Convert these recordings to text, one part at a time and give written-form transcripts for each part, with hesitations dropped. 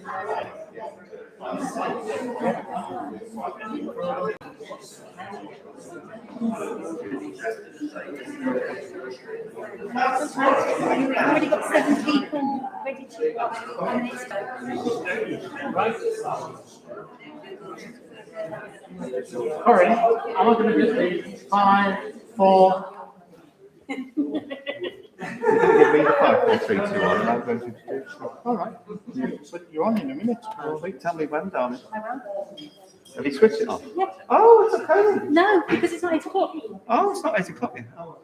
You've already got 7 people ready to watch. Sorry, I'm not going to do these. 5, 4. You're going to give me the 5, 4, 3, 2, 1, and I'm going to introduce you. All right. So you're on in a minute. Wait, tell me when, darling. I will. Have you switched it off? Yeah. Oh, it's okay. No, because it's not 8 o'clock. Oh, it's not 8 o'clock yet. Oh.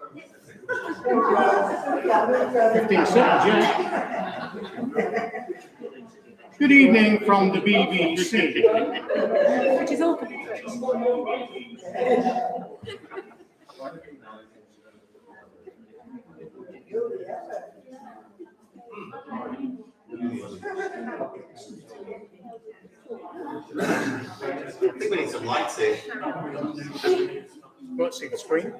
15 seconds, yeah. Good evening from the BBC. Which is all coming I think we need some lights here. Won't see the screen.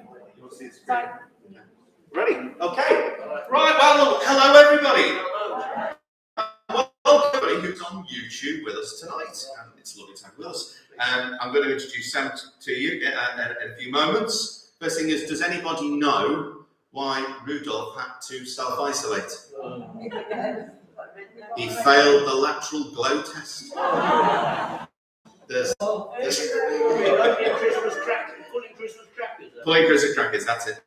Ready? Okay. Right, well, hello everybody. Welcome everybody who's on YouTube with us tonight. It's lovely to have with us. I'm going to introduce Sam to you in a few moments. First thing is, does anybody know why Rudolph had to self-isolate? He failed the lateral glow test. Pulling Christmas crackers, that's it.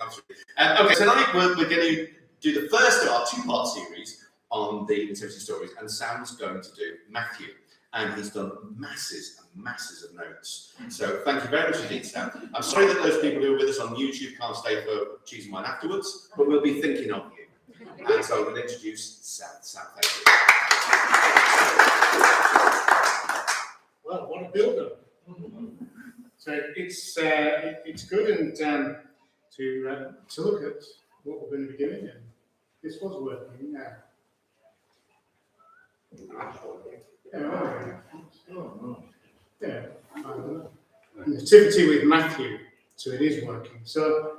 Okay, tonight we're going to do the first of our 2-part series on the Nativity Stories, and Sam's going to do Matthew, and he's done masses and masses of notes. So thank you very much indeed, Sam. I'm sorry that those people who are with us on YouTube can't stay for cheese and wine afterwards, but we'll be thinking of you. And so I'm going to introduce Sam. Sam, thank you. Well, what a build-up. So it's good and to look at what we're going to be doing, and this was working. Nativity with Matthew, so it is working. So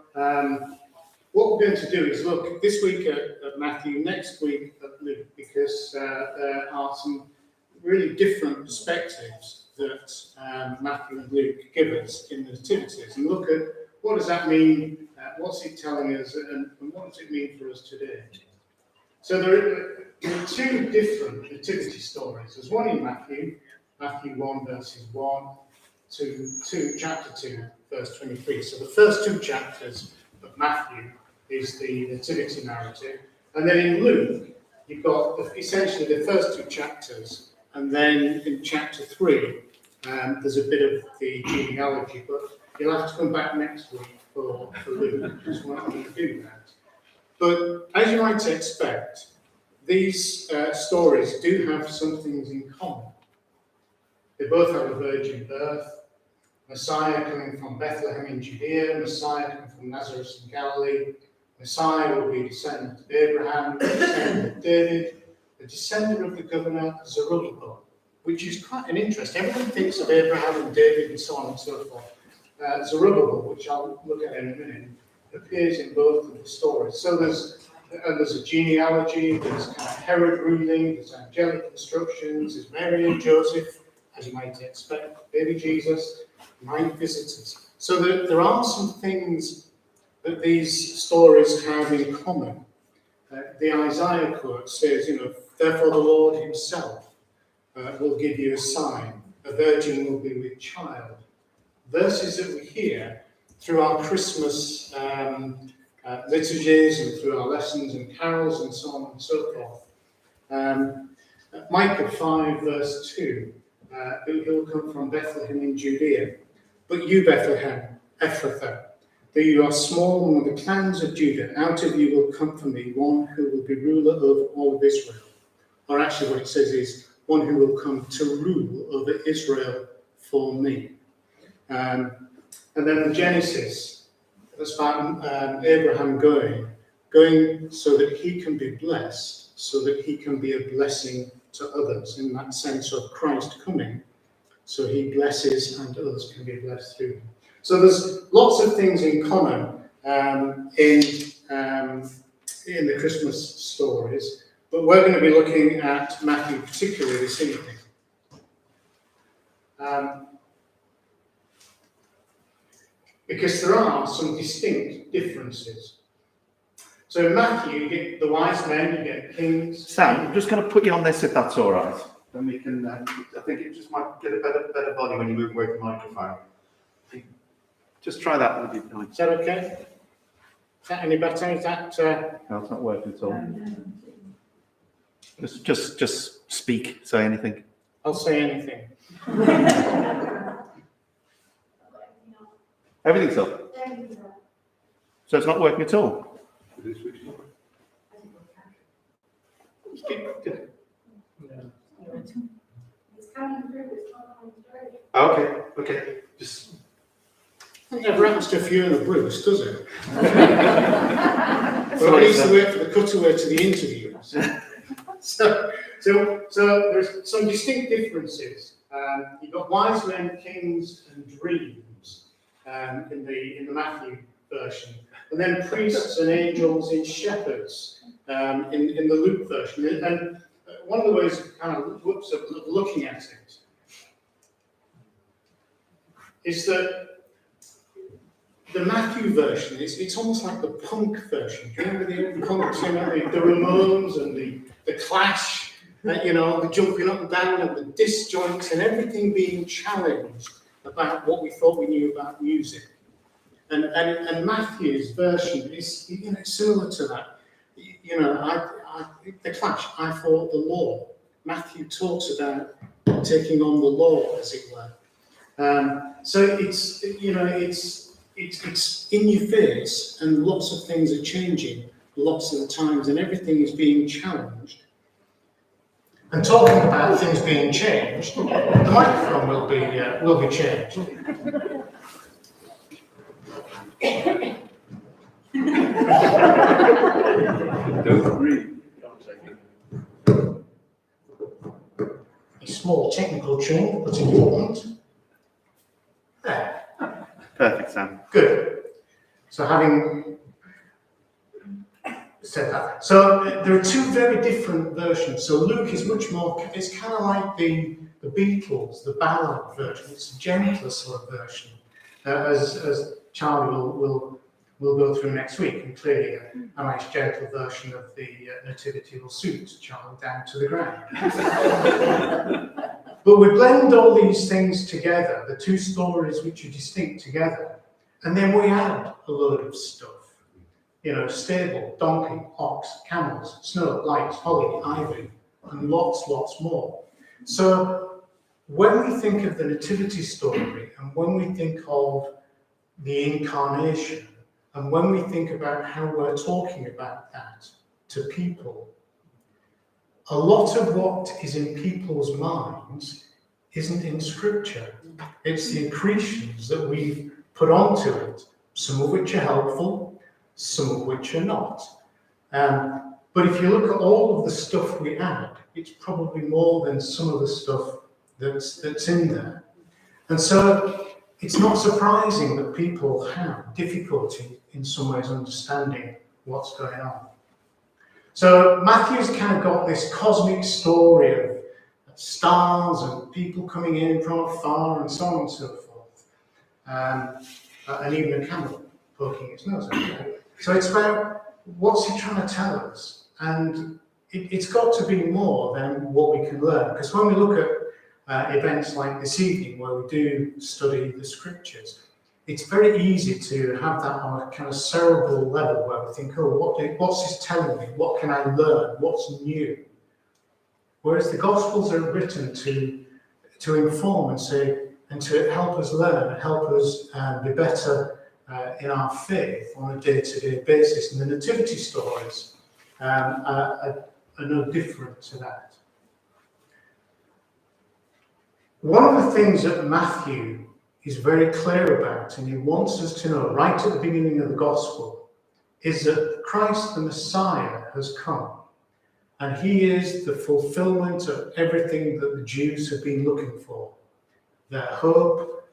what we're going to do is look this week at Matthew, next week at Luke, because there are some really different perspectives that Matthew and Luke give us in the Nativities, and look at what does that mean, what's it telling us, and what does it mean for us today. So there are 2 different nativity stories. There's one in Matthew 1 verses 1 to chapter 2 verse 23. So the first 2 chapters of Matthew is the nativity narrative, and then in Luke you've got essentially the first 2 chapters, and then in chapter 3 there's a bit of the genealogy, but you'll have to come back next week for Luke, because we're not going to do that. But as you might expect, these stories do have some things in common. They both have a virgin birth, Messiah coming from Bethlehem in Judea, Messiah coming from Nazareth in Galilee. Messiah will be a descendant of Abraham, a descendant of David, a descendant of the governor Zerubbabel, which is quite an interest. Everyone thinks of Abraham and David and so on and so forth. Zerubbabel, which I'll look at in a minute, appears in both of the stories. So there's a genealogy, there's kind of Herod ruling, there's angelic instructions, there's Mary and Joseph, as you might expect, baby Jesus, 9 visitors. So there are some things that these stories have in common. The Isaiah quote says, therefore the Lord himself will give you a sign, a virgin will be with child. Verses that we hear through our Christmas liturgies and through our lessons and carols and so on and so forth. Micah 5 verse 2, he'll come from Bethlehem in Judea. But you, Bethlehem, Ephrathah, though you are small among the clans of Judah, out of you will come for me one who will be ruler over all of Israel. Or actually what it says is, one who will come to rule over Israel for me. And then the Genesis, that's about Abraham going so that he can be blessed, so that he can be a blessing to others, in that sense of Christ coming, so he blesses and others can be blessed through him. So there's lots of things in common in the Christmas stories, but we're going to be looking at Matthew particularly this evening. Because there are some distinct differences. So in Matthew, you get the wise men, you get kings. Sam, I'm just going to put you on this if that's all right. Then we can, I think it just might get a better volume when you move away from the microphone. Just try that, would be nice. Is that okay? Is that any better? Is that... No, it's not working at all. Just speak, say anything. I'll say anything. Everything's up. So it's not working at all? Okay. Just... It never happens to Fiona Bruce, does it? Well, I used to work for the cutaway to the interviews. So there's some distinct differences. You've got wise men, kings, and dreams in the Matthew version, and then priests and angels in shepherds in the Luke version. And one of the ways of looking at it is that the Matthew version, it's almost like the punk version. Do you remember the punks, the Ramones and the Clash, the jumping up and down and the disjoints and everything being challenged about what we thought we knew about music. And Matthew's version is similar to that. The Clash, I fought the law. Matthew talks about taking on the law, as it were. So it's in your face, and lots of things are changing lots of the times, and everything is being challenged. And talking about things being changed, the microphone will be changed. Don't breathe. A small technical change, but important. There. Perfect, Sam. Good. So having said that, so there are two very different versions. So Luke is much more, it's kind of like the Beatles, the ballad version. It's a gentler sort of version, as Charlie will go through next week. And clearly a nice gentle version of the Nativity will suit Charlie down to the ground. But we blend all these things together, the two stories which are distinct together, and then we add a load of stuff. Stable, donkey, ox, camels, snow, lights, holly, ivy, and lots more. So when we think of the Nativity story, and when we think of the incarnation, and when we think about how we're talking about that to people, a lot of what is in people's minds isn't in Scripture. It's the accretions that we've put onto it, some of which are helpful, some of which are not. But if you look at all of the stuff we add, it's probably more than some of the stuff that's in there. And so it's not surprising that people have difficulty in some ways understanding what's going on. So Matthew's kind of got this cosmic story of stars and people coming in from afar and so on and so forth. And even a camel poking its nose out. So it's about what's he trying to tell us? And it's got to be more than what we can learn. Because when we look at events like this evening where we do study the Scriptures, it's very easy to have that on a kind of cerebral level where we think, what's this telling me? What can I learn? What's new? Whereas the Gospels are written to inform and say, and to help us learn and help us be better in our faith on a day-to-day basis. And the Nativity stories are no different to that. One of the things that Matthew is very clear about, and he wants us to know right at the beginning of the Gospel, is that Christ the Messiah has come. And he is the fulfillment of everything that the Jews have been looking for. Their hope,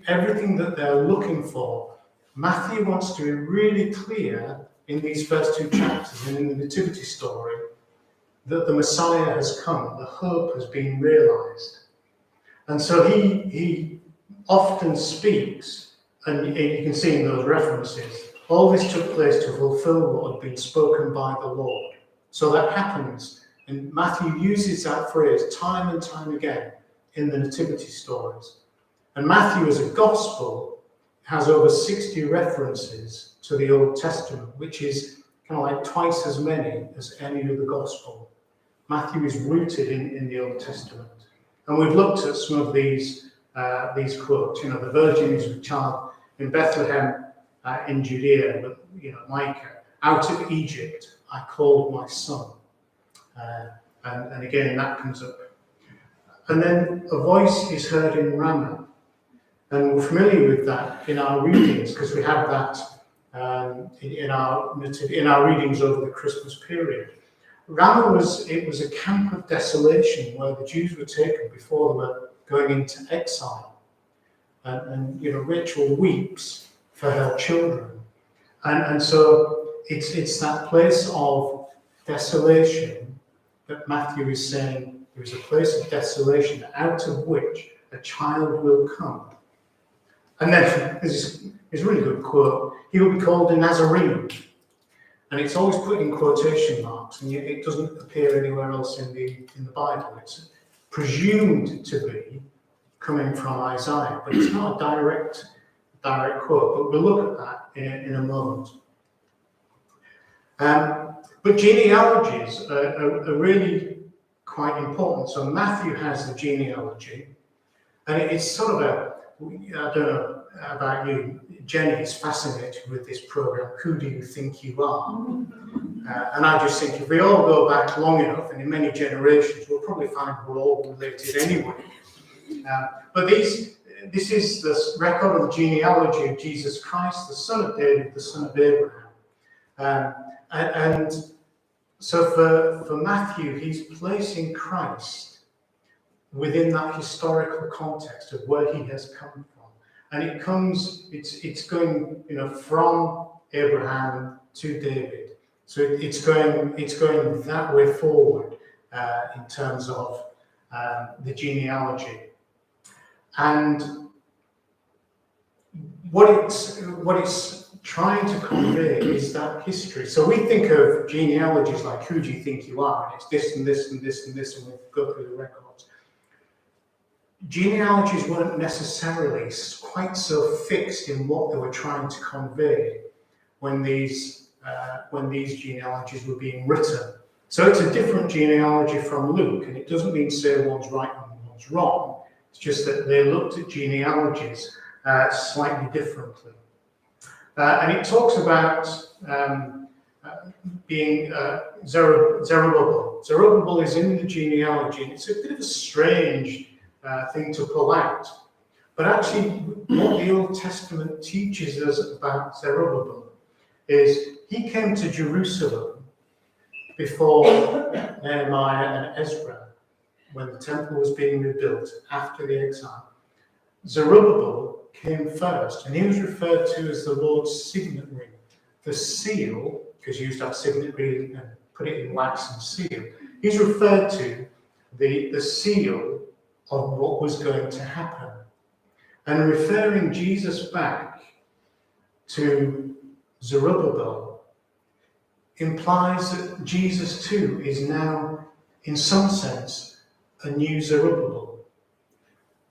everything that they're looking for. Matthew wants to be really clear in these first two chapters and in the Nativity story that the Messiah has come, the hope has been realized. And so he often speaks, and you can see in those references, all this took place to fulfill what had been spoken by the Lord. So that happens, and Matthew uses that phrase time and time again in the Nativity stories. And Matthew, as a gospel, has over 60 references to the Old Testament, which is kind of like twice as many as any other gospel. Matthew is rooted in the Old Testament. And we've looked at some of these quotes. You know, the virgin is with child in Bethlehem in Judea, but, you know, Micah, out of Egypt I called my son. And again, that comes up. And then a voice is heard in Ramah. And we're familiar with that in our readings, because we have that in our readings over the Christmas period. Ramah was a camp of desolation where the Jews were taken before they were going into exile. And you know, Rachel weeps for her children. And so it's that place of desolation that Matthew is saying there is a place of desolation out of which a child will come. And then there's a really good quote. He will be called a Nazarene. And it's always put in quotation marks, and it doesn't appear anywhere else in the Bible. It's presumed to be coming from Isaiah, but it's not a direct quote. But we'll look at that in a moment. But genealogies are really quite important. So Matthew has the genealogy, and it's sort of I don't know about you, Jenny is fascinated with this program, Who Do You Think You Are? And I just think if we all go back long enough, and in many generations, we'll probably find we're all related anyway. But this is the record of the genealogy of Jesus Christ, the son of David, the son of Abraham. And so for Matthew, he's placing Christ within that historical context of where he has come from. And it's going, you know, from Abraham to David. So it's going that way forward in terms of the genealogy. And what it's trying to convey is that history. So we think of genealogies like, who do you think you are? And it's this and this and this and this, and we go through the records. Genealogies weren't necessarily quite so fixed in what they were trying to convey when these genealogies were being written. So it's a different genealogy from Luke, and it doesn't mean to say one's right and one's wrong. It's just that they looked at genealogies slightly differently. And it talks about being Zerubbabel. Zerubbabel is in the genealogy, and it's a bit of a strange thing to pull out. But actually, what the Old Testament teaches us about Zerubbabel is he came to Jerusalem before Nehemiah and Ezra, when the temple was being rebuilt after the exile. Zerubbabel came first, and he was referred to as the Lord's signet ring. The seal, because you used that signet ring and put it in wax and seal, he's referred to the seal of what was going to happen. And referring Jesus back to Zerubbabel implies that Jesus too is now, in some sense, a new Zerubbabel.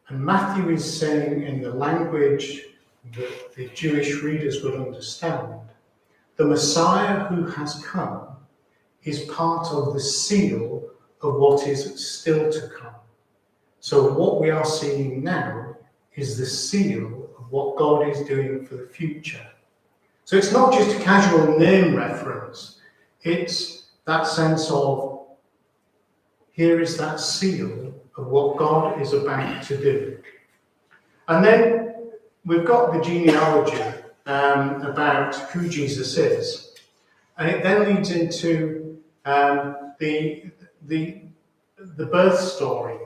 And Matthew is saying, in the language that the Jewish readers would understand, the Messiah who has come is part of the seal of what is still to come. So what we are seeing now is the seal of what God is doing for the future. So it's not just a casual name reference, it's that sense of, here is that seal of what God is about to do. And then we've got the genealogy about who Jesus is. And it then leads into the birth story,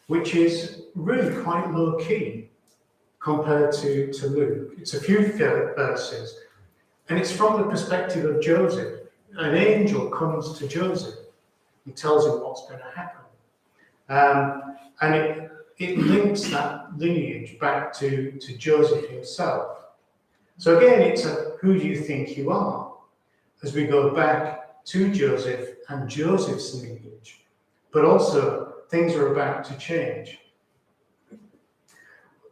which is really quite low-key compared to Luke. It's a few verses, and it's from the perspective of Joseph. An angel comes to Joseph. and tells him what's going to happen. And it links that lineage back to Joseph himself. So again, it's a who do you think you are? As we go back to Joseph and Joseph's lineage. But also, things are about to change.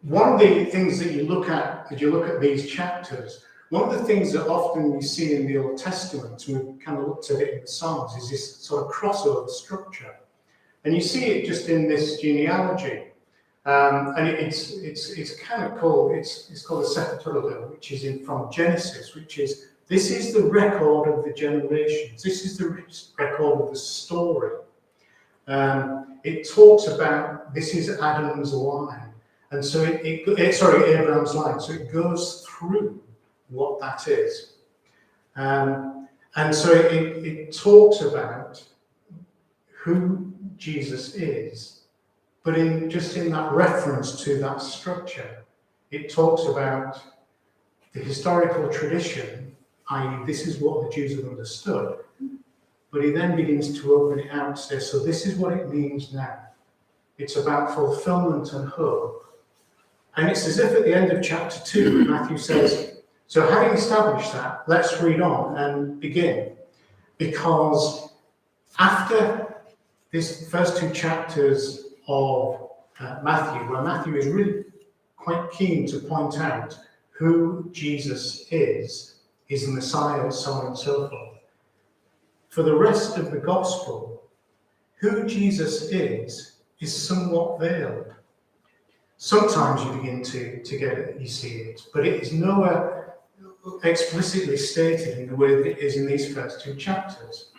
One of the things that you look at as you look at these chapters, one of the things that often you see in the Old Testament, and we've kind of looked at it in the Psalms, is this sort of crossover structure. And you see it just in this genealogy. And it's kind of called, it's called the Septuagint, which is from Genesis, which is, this is the record of the generations. This is the record of the story. It talks about, this is Adam's line. And so Abraham's line. So it goes through what that is. And so it talks about who Jesus is, but in that reference to that structure, it talks about the historical tradition, i.e. this is what the Jews have understood, but he then begins to open it out and say, so this is what it means now. It's about fulfillment and hope. And it's as if at the end of chapter 2, Matthew says, so having established that, let's read on and begin. Because after these first 2 chapters of Matthew, where Matthew is really quite keen to point out who Jesus is the Messiah, so on and so forth. For the rest of the gospel, who Jesus is somewhat veiled. Sometimes you begin to get it, you see it, but it is nowhere explicitly stated in the way that it is in these first 2 chapters.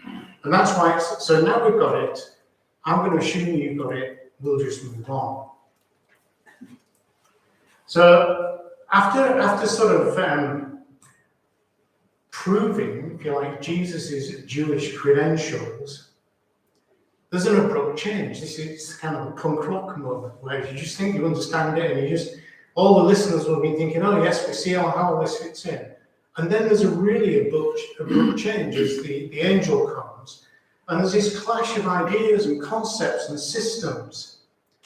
And that's why so now we've got it. I'm going to assume you've got it. We'll just move on. So after sort of proving, if you like, Jesus' Jewish credentials, there's an abrupt change. This is kind of a punk rock moment where you just think you understand it, and all the listeners will be thinking, oh yes, we see how all this fits in. And then there's a really abrupt change as the angel comes, and there's this clash of ideas and concepts and systems.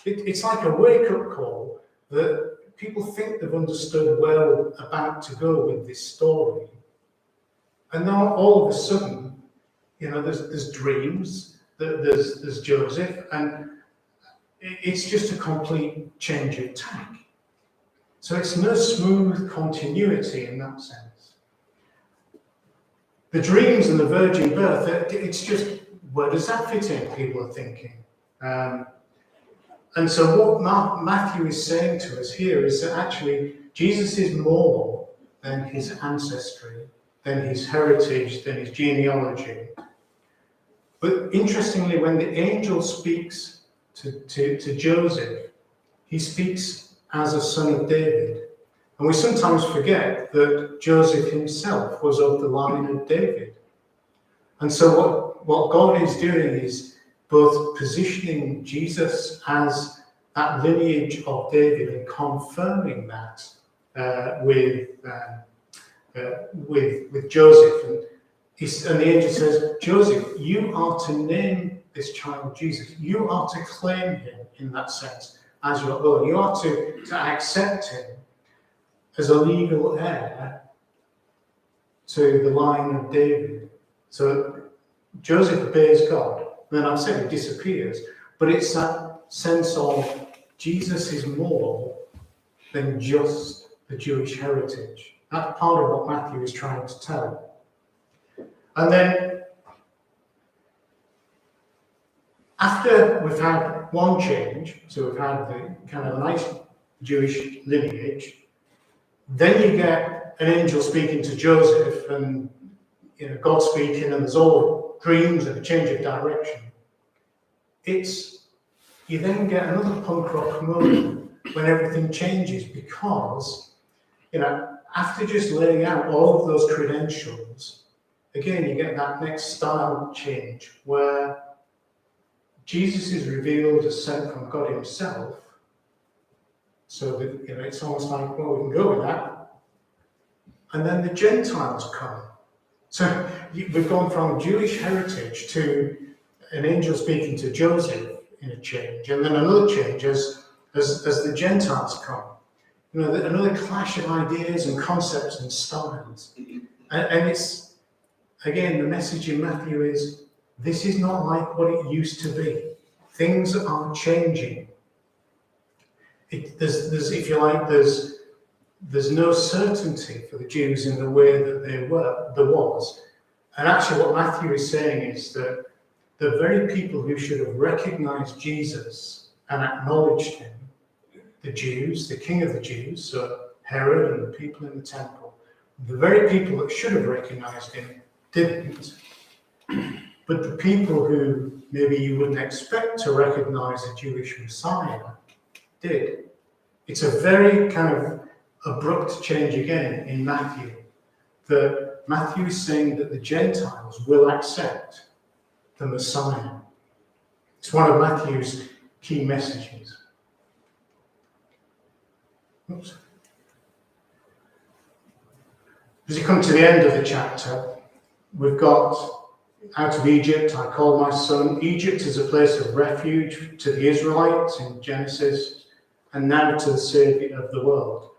It's like a wake-up call that people think they've understood well about to go with this story. And now all of a sudden, there's dreams, there's Joseph, and it's just a complete change of tack. So it's no smooth continuity in that sense. The dreams and the virgin birth, it's just, where does that fit in, people are thinking. And so what Matthew is saying to us here is that actually Jesus is more than his ancestry, than his heritage, than his genealogy. But interestingly, when the angel speaks to Joseph, he speaks as a son of David. And we sometimes forget that Joseph himself was of the line of David. And so what God is doing is both positioning Jesus as that lineage of David and confirming that with Joseph. And the angel says, Joseph, you are to name this child Jesus. You are to claim him in that sense as your own. You are to accept him as a legal heir to the line of David. So Joseph obeys God. Then I've said he disappears, but it's that sense of Jesus is more than just the Jewish heritage. That's part of what Matthew is trying to tell. And then, after we've had one change, so we've had the kind of nice Jewish lineage, then you get an angel speaking to Joseph, and God speaking, and there's all dreams and a change of direction. You then get another punk rock moment when everything changes, because after just laying out all of those credentials, again you get that next style change where Jesus is revealed as sent from God himself. So that it's almost like, well, we can go with that. And then the Gentiles come. So we've gone from Jewish heritage to an angel speaking to Joseph in a change, and then another change as the Gentiles come. Another clash of ideas and concepts and styles. And it's, again, the message in Matthew is, this is not like what it used to be. Things are changing. There's, if you like, there's no certainty for the Jews in the way that there was. And actually what Matthew is saying is that the very people who should have recognized Jesus and acknowledged him, the Jews, the king of the Jews, so Herod and the people in the temple, the very people that should have recognized him didn't. But the people who maybe you wouldn't expect to recognize a Jewish Messiah did. It's a very kind of abrupt change again in Matthew, that Matthew is saying that the Gentiles will accept the Messiah. It's one of Matthew's key messages. Oops. As you come to the end of the chapter, we've got, out of Egypt I called my son. Egypt is a place of refuge to the Israelites in Genesis, and now to the Saviour of the world.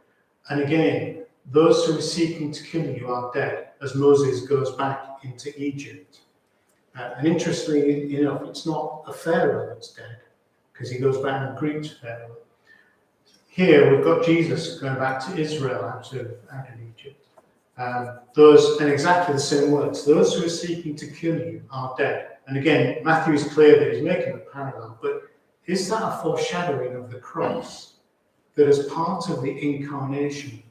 And again, those who are seeking to kill you are dead, as Moses goes back into Egypt. And interestingly enough, it's not a Pharaoh that's dead, because he goes back and greets Pharaoh. Here we've got Jesus going back to Israel out of Egypt. And exactly the same words. Those who are seeking to kill you are dead. And again, Matthew is clear that he's making a parallel, but is that a foreshadowing of the cross? That as part of the incarnation,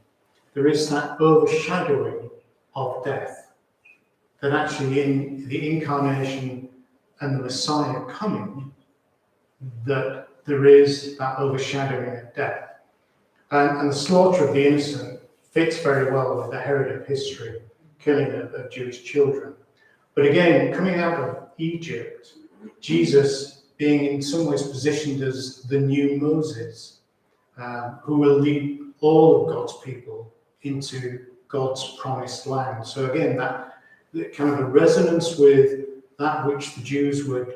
there is that overshadowing of death. That actually in the incarnation and the Messiah coming, that there is that overshadowing of death. And the slaughter of the innocent fits very well with the Herod of history, killing of Jewish children. But again, coming out of Egypt, Jesus being in some ways positioned as the new Moses, who will lead all of God's people into God's promised land. So again, that kind of a resonance with that which the Jews would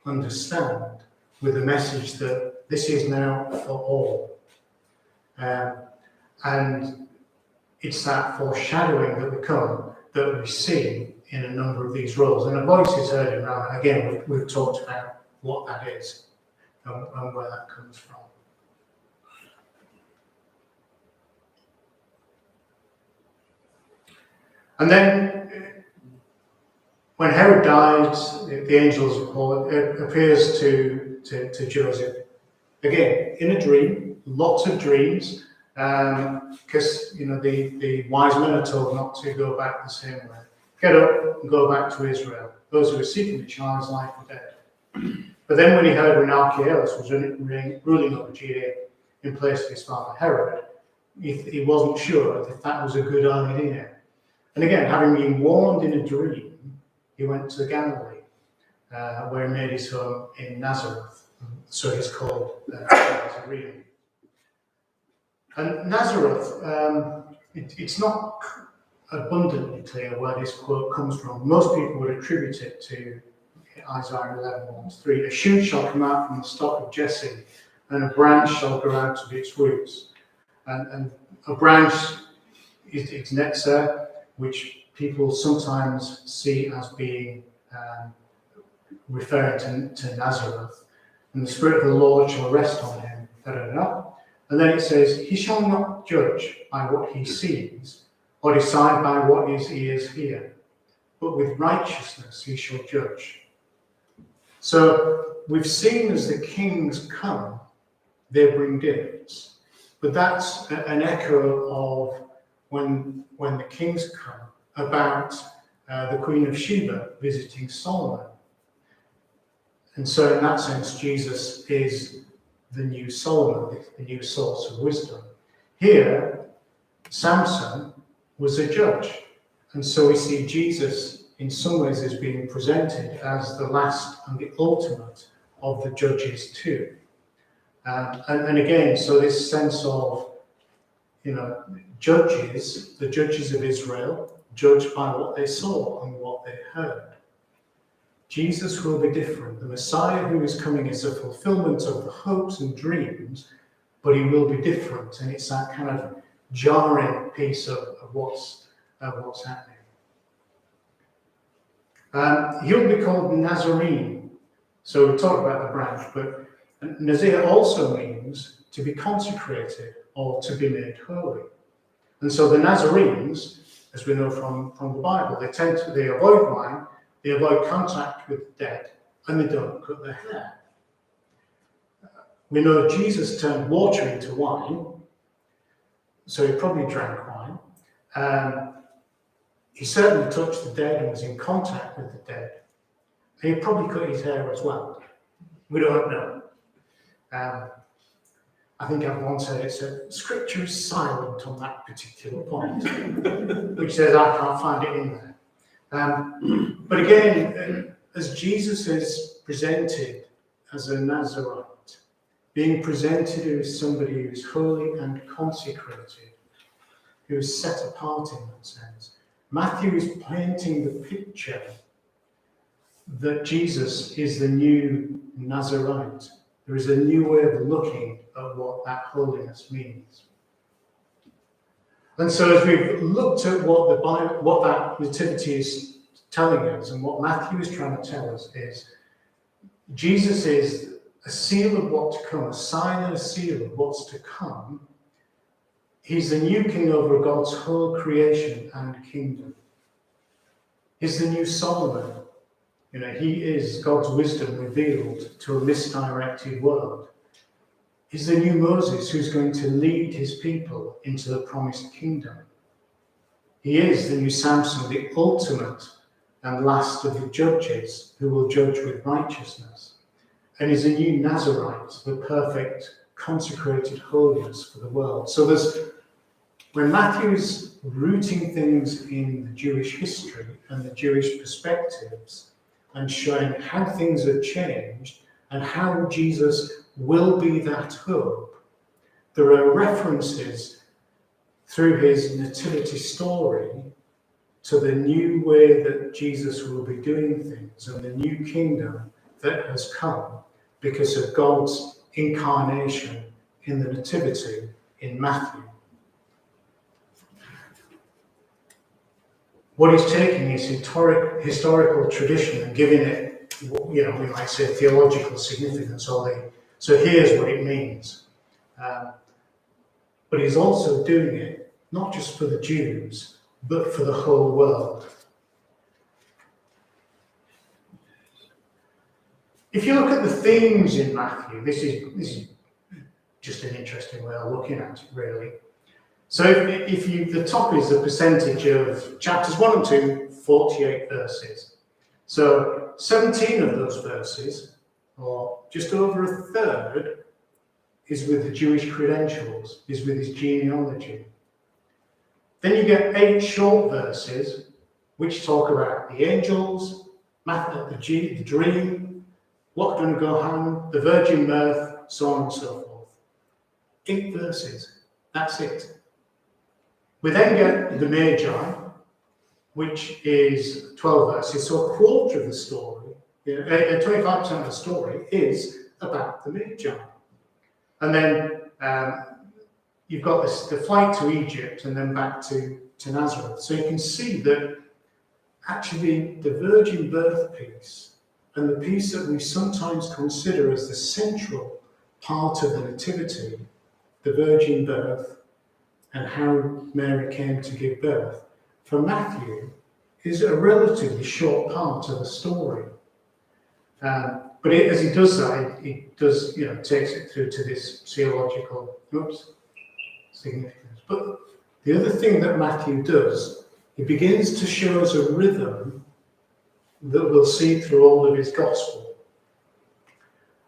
understand, with the message that this is now for all. And it's that foreshadowing that we see in a number of these roles. And a voice is heard in Rama. Again, we've talked about what that is and where that comes from. And then, when Herod dies, the angels appears to Joseph. Again, in a dream, lots of dreams, because the wise men are told not to go back the same way. Get up and go back to Israel. Those who are seeking the child's life are dead. But then when he heard when Archelaus was ruling over Judea in place of his father Herod, he wasn't sure if that was a good idea. And again, having been warned in a dream, he went to Galilee, where he made his home in Nazareth. So he's called Nazarene. And Nazareth, it's not abundantly clear where this quote comes from. Most people would attribute it to Isaiah 11:1-3. A shoot shall come out from the stock of Jesse, and a branch shall grow out of its roots. And a branch is Netzer, which people sometimes see as being referring to Nazareth. And the Spirit of the Lord shall rest on him. And then it says, he shall not judge by what he sees, or decide by what his ears hear, but with righteousness he shall judge. So we've seen as the kings come, they bring gifts. But that's an echo of when the kings come, about the Queen of Sheba visiting Solomon. And so in that sense, Jesus is the new Solomon, the new source of wisdom. Here, Samson was a judge. And so we see Jesus in some ways as being presented as the last and the ultimate of the judges too. And again, so this sense of, judges, the judges of Israel, judged by what they saw and what they heard. Jesus will be different. The Messiah who is coming is a fulfillment of the hopes and dreams, but he will be different. And it's that kind of jarring piece of what's happening. He'll be called Nazarene. So we talked about the branch, but Nazir also means to be consecrated or to be made holy. And so the Nazarenes, as we know from the Bible, they avoid wine, they avoid contact with the dead, and they don't cut their hair. We know Jesus turned water into wine, so he probably drank wine. He certainly touched the dead and was in contact with the dead. And he probably cut his hair as well. We don't know. I think I've once heard it said, Scripture is silent on that particular point, which says I can't find it in there. But again, as Jesus is presented as a Nazarite, being presented as somebody who is holy and consecrated, who is set apart in that sense, Matthew is painting the picture that Jesus is the new Nazarite. There is a new way of looking at what that holiness means. And so as we've looked at what that nativity is telling us, and what Matthew is trying to tell us is, Jesus is a seal of what's to come, a sign and a seal of what's to come. He's the new king over God's whole creation and kingdom. He's the new Solomon. He is God's wisdom revealed to a misdirected world. He's the new Moses who's going to lead his people into the promised kingdom. He is the new Samson, the ultimate and last of the judges who will judge with righteousness. And he's a new Nazarite, the perfect consecrated holiness for the world. So when Matthew's rooting things in the Jewish history and the Jewish perspectives, and showing how things have changed and how Jesus will be that hope, there are references through his nativity story to the new way that Jesus will be doing things and the new kingdom that has come because of God's incarnation in the nativity in Matthew. What he's taking is historical tradition and giving it, we might say, theological significance. So here's what it means. But he's also doing it not just for the Jews, but for the whole world. If you look at the themes in Matthew, this is just an interesting way of looking at it, really. So the top is the percentage of chapters 1 and 2, 48 verses. So 17 of those verses, or just over a third, is with the Jewish credentials, is with his genealogy. Then you get 8 short verses, which talk about the angels, the dream, what's going to go home, the virgin birth, so on and so forth. 8 verses, that's it. We then get the Magi, which is 12 verses, so a quarter of the story, 25% of the story is about the Magi. And then you've got the flight to Egypt and then back to Nazareth. So you can see that actually the virgin birth piece and the piece that we sometimes consider as the central part of the nativity, the virgin birth, and how Mary came to give birth, for Matthew, is a relatively short part of the story. But as he does that, he does, takes it through to this theological significance. But the other thing that Matthew does, he begins to show us a rhythm that we'll see through all of his gospel.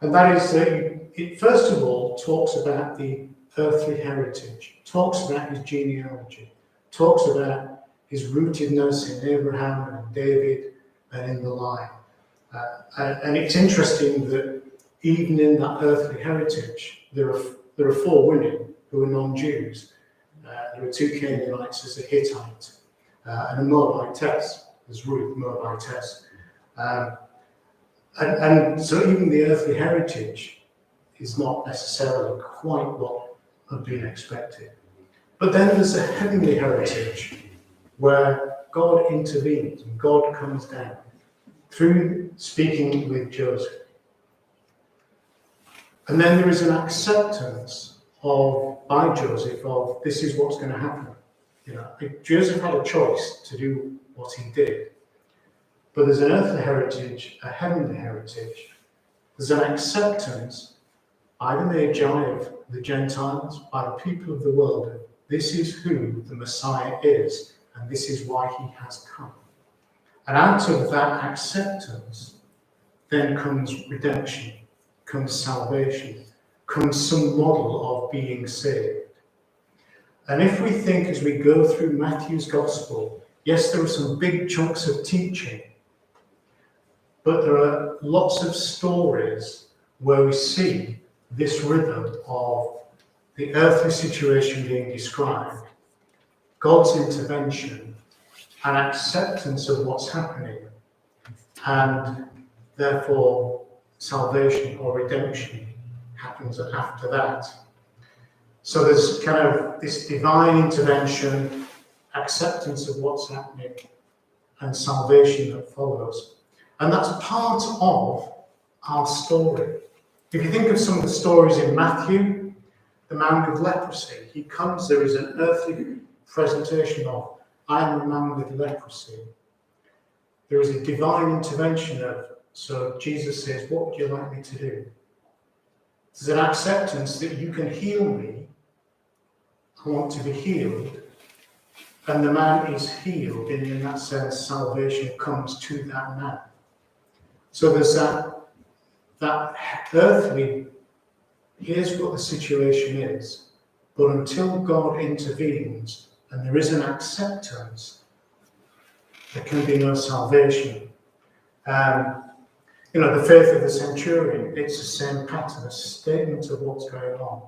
And that is that it first of all talks about the earthly heritage, talks about his genealogy, talks about his rootedness in Abraham and David and in the line. And it's interesting that even in that earthly heritage, there are 4 women who are non-Jews. There are 2 Canaanites, there's a Hittite, and a Moabitess, there's Ruth, Moabitess. And so even the earthly heritage is not necessarily quite what had been expected. But then there's a heavenly heritage where God intervenes and God comes down through speaking with Joseph. And then there is an acceptance by Joseph of this is what's going to happen. Joseph had a choice to do what he did. But there's an earthly heritage, a heavenly heritage. There's an acceptance by the Magi of the Gentiles, by the people of the world. This is who the Messiah is, and this is why he has come. And out of that acceptance, then comes redemption, comes salvation, comes some model of being saved. And if we think as we go through Matthew's Gospel, yes, there are some big chunks of teaching, but there are lots of stories where we see this rhythm of the earthly situation being described, God's intervention, and acceptance of what's happening, and therefore salvation or redemption happens after that. So there's kind of this divine intervention, acceptance of what's happening, and salvation that follows. And that's part of our story. If you think of some of the stories in Matthew, the man with leprosy, he comes, there is an earthly presentation of, I am a man with leprosy. There is a divine intervention so Jesus says, what would you like me to do? There's an acceptance that you can heal me. I want to be healed. And the man is healed, and in that sense, salvation comes to that man. So there's that earthly, here's what the situation is, but until God intervenes and there is an acceptance, there can be no salvation. The faith of the centurion, it's the same pattern, a statement of what's going on.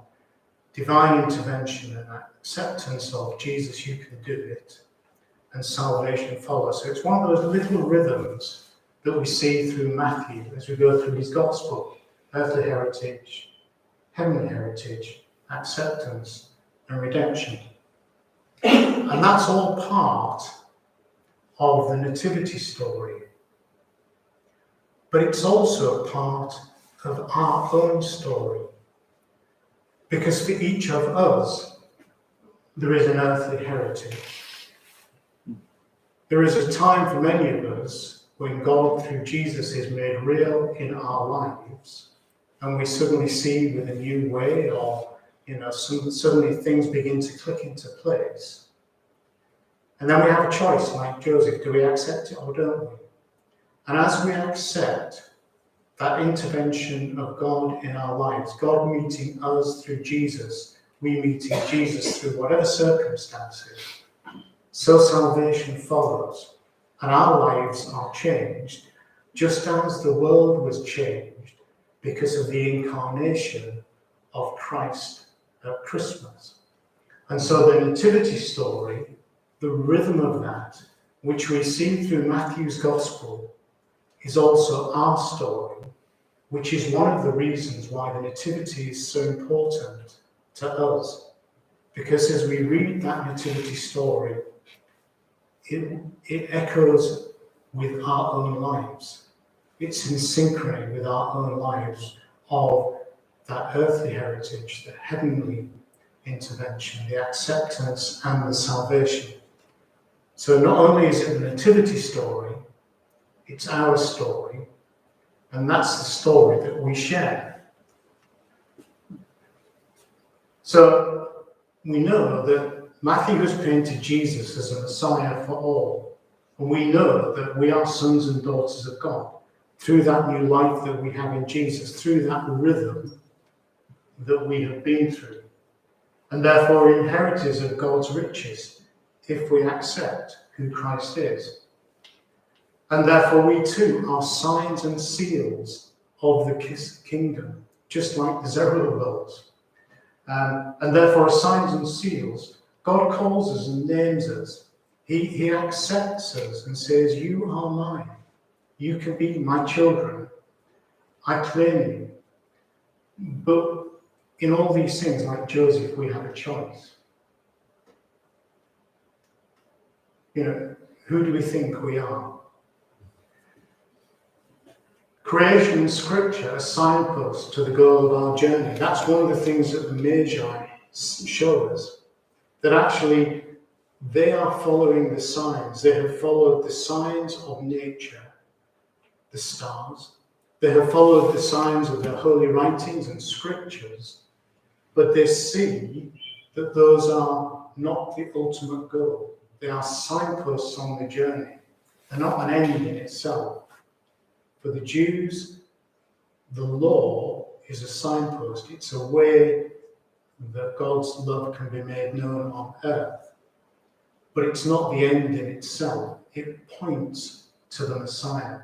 Divine intervention and acceptance of Jesus, you can do it, and salvation follows. So it's one of those little rhythms that we see through Matthew as we go through his gospel. Earthly heritage, heavenly heritage, acceptance, and redemption. And that's all part of the Nativity story. But it's also part of our own story. Because for each of us, there is an earthly heritage. There is a time for many of us when God, through Jesus, is made real in our lives, and we suddenly see with a new way, or suddenly things begin to click into place. And then we have a choice, like Joseph, do we accept it or don't we? And as we accept that intervention of God in our lives, God meeting us through Jesus, we meeting Jesus through whatever circumstances, so salvation follows, and our lives are changed, just as the world was changed because of the incarnation of Christ at Christmas. And so the Nativity story, the rhythm of that, which we see through Matthew's Gospel, is also our story, which is one of the reasons why the Nativity is so important to us. Because as we read that Nativity story, it echoes with our own lives. It's in synchrony with our own lives of that earthly heritage, the heavenly intervention, the acceptance and the salvation. So not only is it the Nativity story, it's our story, and that's the story that we share. So we know that Matthew has painted Jesus as a Messiah for all, and we know that we are sons and daughters of God through that new life that we have in Jesus, through that rhythm that we have been through, and therefore inheritors of God's riches if we accept who Christ is. And therefore we too are signs and seals of the kingdom, just like the Zerubbabels. And therefore as signs and seals, God calls us and names us. He accepts us and says, you are mine. You can be my children. I claim you. But in all these things, like Joseph, we have a choice. Who do we think we are? Creation and scripture are signposts to the goal of our journey. That's one of the things that the Magi show us. That actually they are following the signs. They have followed the signs of nature, the stars. They have followed the signs of the holy writings and scriptures. But they see that those are not the ultimate goal. They are signposts on the journey. They're not an end in itself. For the Jews, the law is a signpost. It's a way that God's love can be made known on earth. But it's not the end in itself. It points to the Messiah.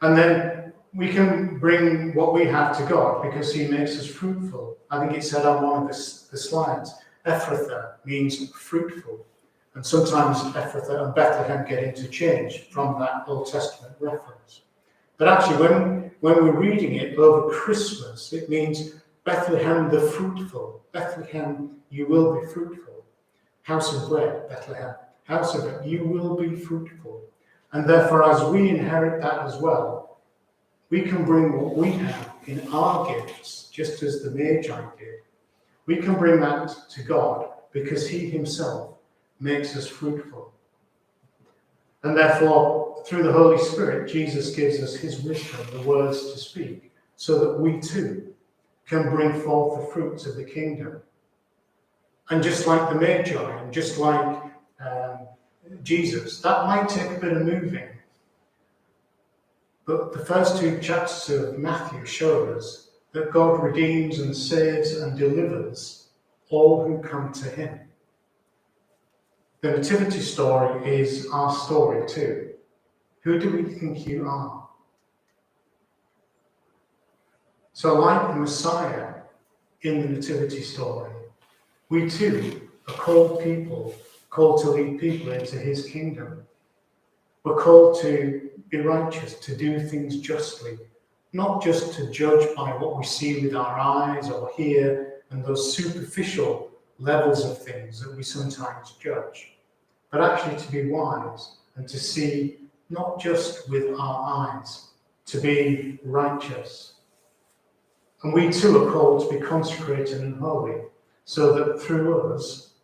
And then we can bring what we have to God because he makes us fruitful. I think it said on one of the slides, Ephrathah means fruitful. And sometimes Ephrathah and Bethlehem get interchanged from that Old Testament reference. But actually, when we're reading it over Christmas, it means Bethlehem the fruitful. Bethlehem, you will be fruitful. House of bread, Bethlehem. House of bread, you will be fruitful. And therefore, as we inherit that as well, we can bring what we have in our gifts, just as the Magi did. We can bring that to God because he himself makes us fruitful. And therefore, through the Holy Spirit, Jesus gives us his wisdom, the words to speak, so that we too can bring forth the fruits of the kingdom. And just like the Magi, and just like Jesus, that might take a bit of moving. But the first two chapters of Matthew show us that God redeems and saves and delivers all who come to him. The Nativity Story is our story too. Who do we think you are? So like the Messiah in the Nativity Story, we too are called to lead people into his kingdom. We're called to be righteous, to do things justly, not just to judge by what we see with our eyes or hear and those superficial levels of things that we sometimes judge, but actually to be wise and to see not just with our eyes, to be righteous. And we too are called to be consecrated and holy, so that through us,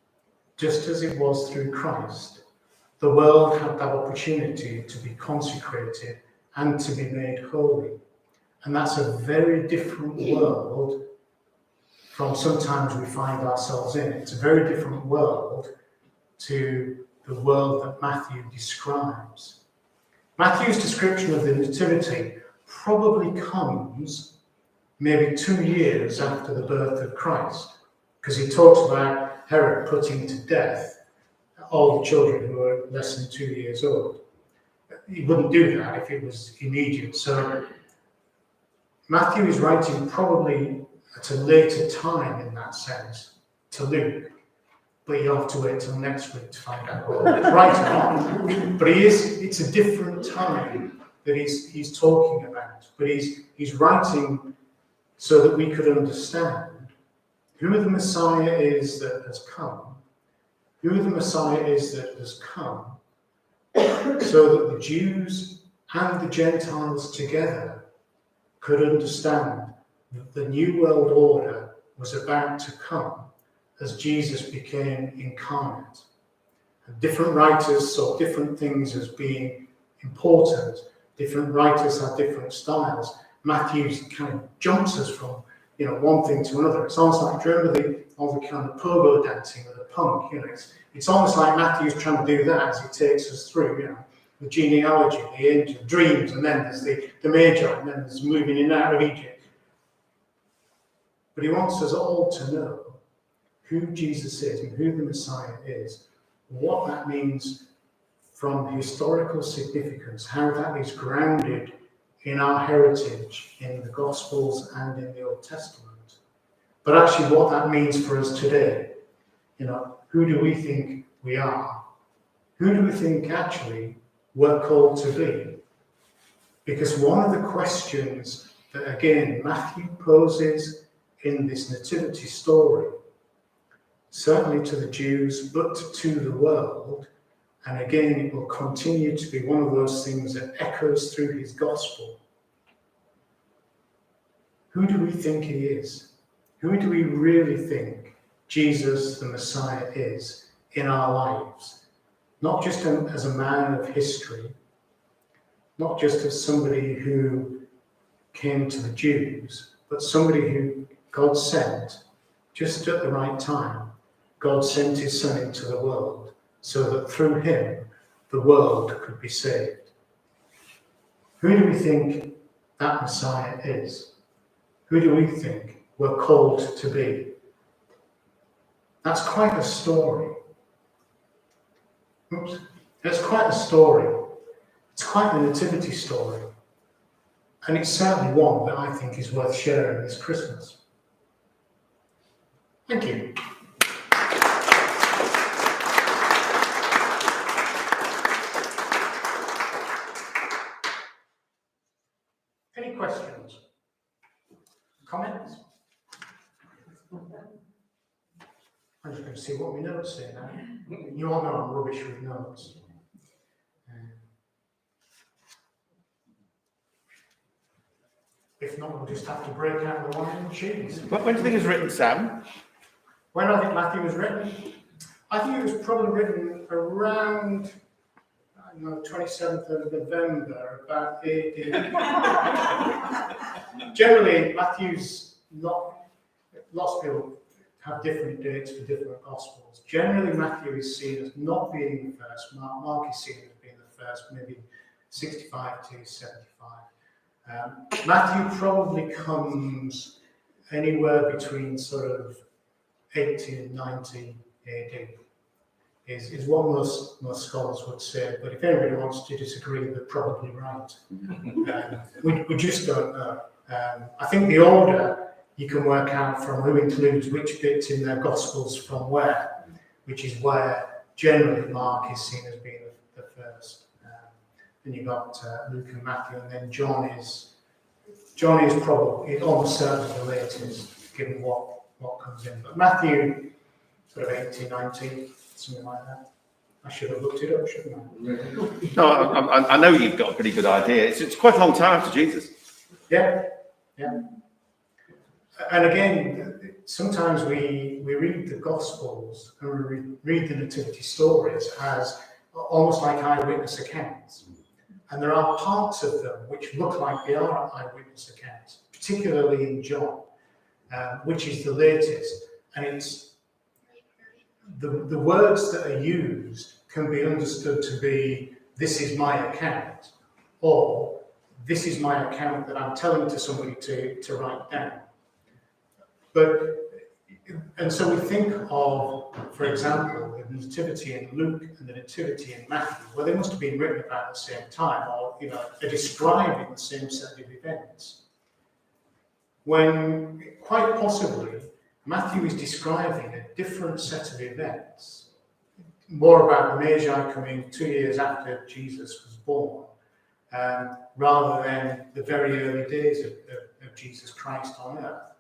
just as it was through Christ, the world had that opportunity to be consecrated and to be made holy. And that's a very different world from sometimes we find ourselves in. It's a very different world to the world that Matthew describes. Matthew's description of the Nativity probably comes maybe 2 years after the birth of Christ, because he talks about Herod putting to death all the children who were less than 2 years old. He wouldn't do that if it was immediate. So Matthew is writing probably at a later time in that sense to Luke, but you'll have to wait till next week to find out whether it's right or not. But it's a different time that he's talking about. But he's writing so that we could understand who the Messiah is that has come, so that the Jews and the Gentiles together could understand that the new world order was about to come as Jesus became incarnate. And different writers saw different things as being important. Different writers had different styles. Matthew kind of jumps us from one thing to another. It's almost like, do you remember all the kind of pogo dancing with the punk? It's almost like Matthew's trying to do that as he takes us through, the genealogy, the age of dreams, and then there's the Magi, and then there's moving in and out of Egypt. But he wants us all to know who Jesus is and who the Messiah is, what that means from historical significance, how that is grounded in our heritage, in the Gospels and in the Old Testament. But actually what that means for us today. Who do we think we are? Who do we think actually we're called to be? Because one of the questions that, again, Matthew poses in this nativity story, certainly to the Jews, but to the world. And again, it will continue to be one of those things that echoes through his gospel. Who do we think he is? Who do we really think Jesus the Messiah is in our lives? Not just as a man of history, not just as somebody who came to the Jews, but somebody who God sent just at the right time. God sent his son into the world so that through him the world could be saved. Who do we think that Messiah is? Who do we think we're called to be? That's quite a story. Oops. That's quite a story. It's quite a nativity story. And it's certainly one that I think is worth sharing this Christmas. Thank you. Any questions? Comments? I'm just going to see what my notes say now. You all know I'm rubbish with notes. If not, we'll just have to break out the wine and cheese. When do you think it was written, Sam? When I think Matthew was written? I think it was probably written around, I don't know, 27th of November, about AD. Generally, Matthew's not, lots of people have different dates for different Gospels. Generally, Matthew is seen as not being the first. Mark is seen as being the first, maybe 65 to 75. Matthew probably comes anywhere between sort of 80 and 90 AD, is what most scholars would say. But if anybody wants to disagree, they're probably right. We just don't know. I think the order you can work out from who includes which bits in their Gospels from where, which is where generally Mark is seen as being the first. Then you've got Luke and Matthew, and then John is probably almost certainly the latest, given what comes in. But Matthew, sort of 80, 90, something like that. I should have looked it up, shouldn't I? No, I know you've got a pretty good idea. It's quite a long time after Jesus. Yeah. And again, sometimes we read the Gospels and we read the nativity stories as almost like eyewitness accounts. And there are parts of them which look like they are eyewitness accounts, particularly in John, which is the latest. And it's the words that are used can be understood to be, this is my account, or this is my account that I'm telling to somebody to write down. And so we think of, for example, the nativity in Luke and the nativity in Matthew, well, they must have been written about at the same time, or they're describing the same set of events. When quite possibly Matthew is describing a different set of events, more about the Magi coming 2 years after Jesus was born, rather than the very early days of Jesus Christ on earth.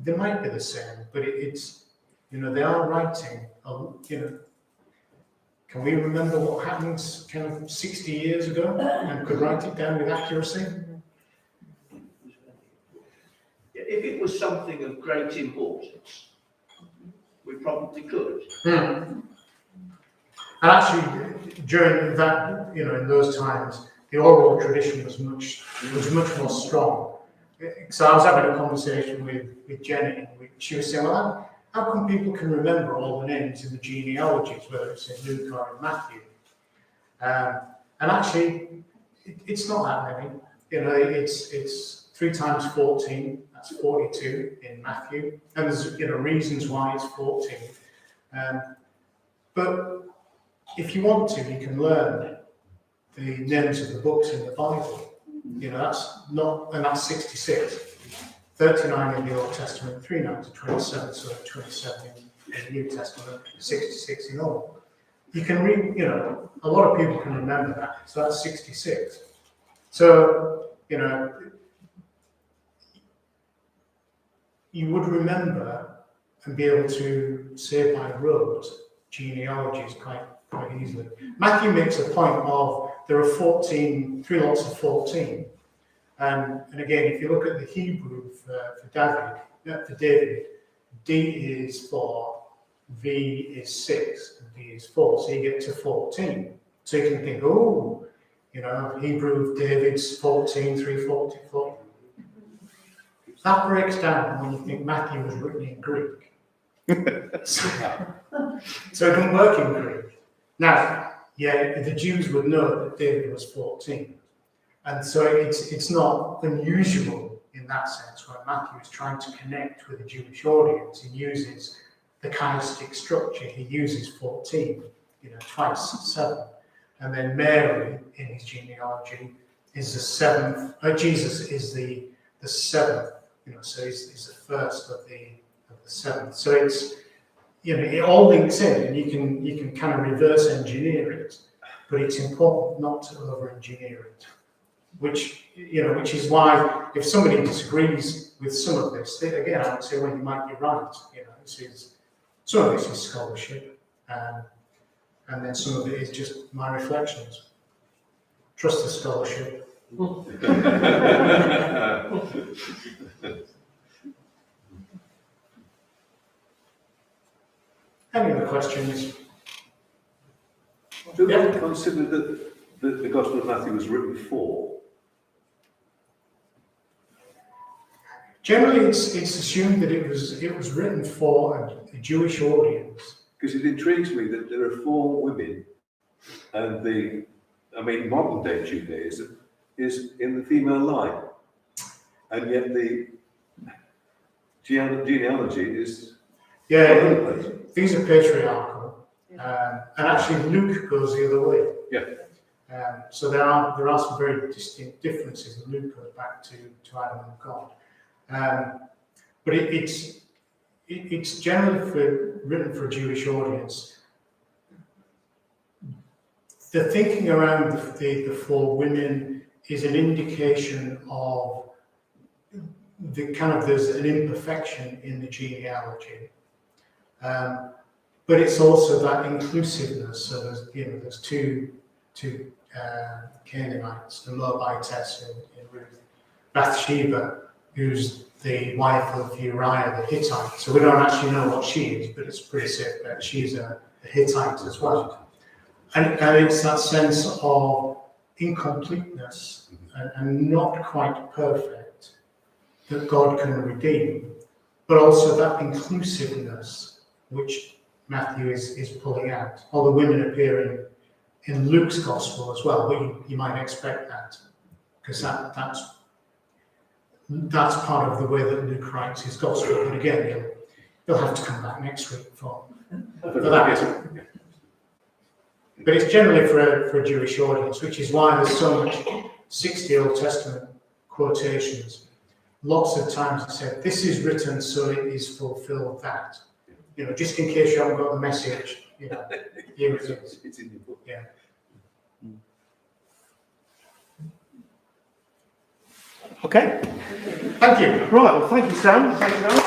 They might be the same, but it's, they are writing, can we remember what happened kind of 60 years ago and could write it down with accuracy? If it was something of great importance, we probably could. And actually, during that, in those times, the oral tradition was much more strong. So I was having a conversation with Jenny, and she was saying, well, how come people can remember all the names in the genealogies, whether it's in Luke or in Matthew? And actually, it's not that many. It's 3 times 14, that's 42 in Matthew. And there's, reasons why it's 14. But if you want to, you can learn the names of the books in the Bible. That's 66. 39 in the Old Testament, 39 to 27, so 27 in the New Testament, 66 in all. You can read, a lot of people can remember that, so that's 66. So, you would remember and be able to say by rote genealogies quite easily. Matthew makes a point of there are 3 lots of 14. And again, if you look at the Hebrew for David, D is 4, V is 6, and D is 4. So you get to 14. So you can think, oh, Hebrew David's 14, 3, 40, 40. That breaks down when you think Matthew was written in Greek. So it doesn't work in Greek. Now, yeah, the Jews would know that David was 14. And so it's not unusual in that sense when Matthew is trying to connect with a Jewish audience. He uses the chiastic structure. He uses 14, twice 7. And then Mary, in his genealogy, is the 7th. Jesus is the 7th, so he's the first of the 7th. So it's, it all links in, and you can kind of reverse engineer it, but it's important not to over engineer it. Which is why if somebody disagrees with some of this, again, I would say, well, you might be right. Some of this is scholarship, and then some of it is just my reflections. Trust the scholarship. Any other questions? Do they consider that the Gospel of Matthew was written for? Generally, it's assumed that it was written for a Jewish audience. Because it intrigues me that there are 4 women, and modern day Judaism is in the female line, and yet the genealogy is. Yeah, these are patriarchal, and actually Luke goes the other way. Yeah. So there are some very distinct differences. Luke goes back to Adam and God. But it's generally written for a Jewish audience. The thinking around the 4 women is an indication of there's an imperfection in the genealogy, but it's also that inclusiveness. So there's two Canaanites, the Moabitess in Ruth, Bathsheba, who's the wife of Uriah the Hittite. So we don't actually know what she is, but it's pretty safe that she's a Hittite as well. And it's that sense of incompleteness and not quite perfect that God can redeem, but also that inclusiveness which Matthew is pulling out. All the women appearing in Luke's gospel as well, but you might expect that, because that's part of the way that Luke writes his gospel. But again, you'll have to come back next week for that. But it's generally for a Jewish audience, which is why there's so much 60 Old Testament quotations. Lots of times it said, this is written so it is fulfilled that. Just in case you haven't got the message, here it is. It's in the book. Yeah. Okay. Thank you. Right, well, thank you, Sam. Thank you very much.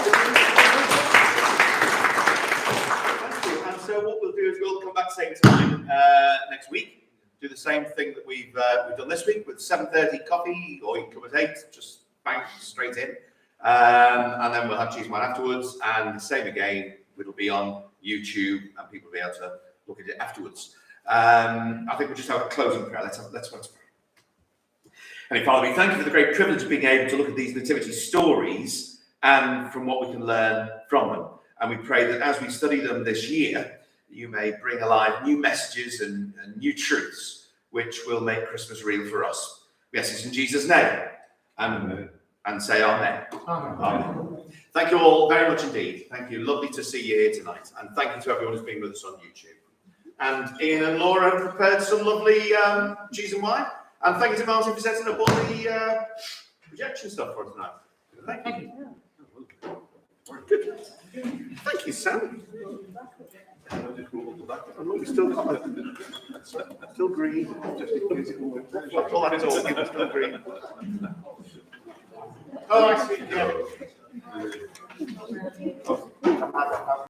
Thank you. And so what we'll do is we'll come back same time next week, do the same thing that we've done this week with 7:30 coffee, or you can come at 8, just bang, straight in. And then we'll have cheese and wine afterwards, and the same again, it'll be on YouTube, and people will be able to look at it afterwards. I think we'll just have a closing prayer. Let's pray. And Father, we thank you for the great privilege of being able to look at these nativity stories and from what we can learn from them. And we pray that as we study them this year, you may bring alive new messages and new truths, which will make Christmas real for us. We ask this in Jesus' name. And say amen. Amen. Thank you all very much indeed. Thank you. Lovely to see you here tonight. And thank you to everyone who's been with us on YouTube. And Ian and Laura have prepared some lovely cheese and wine. And thank you to Martin for setting up all the projection stuff for us tonight. Thank you. Good. Thank you, Sam. We've still got it. Still green. Just in case it will. That's all. Still green. Oh, I see. Yeah.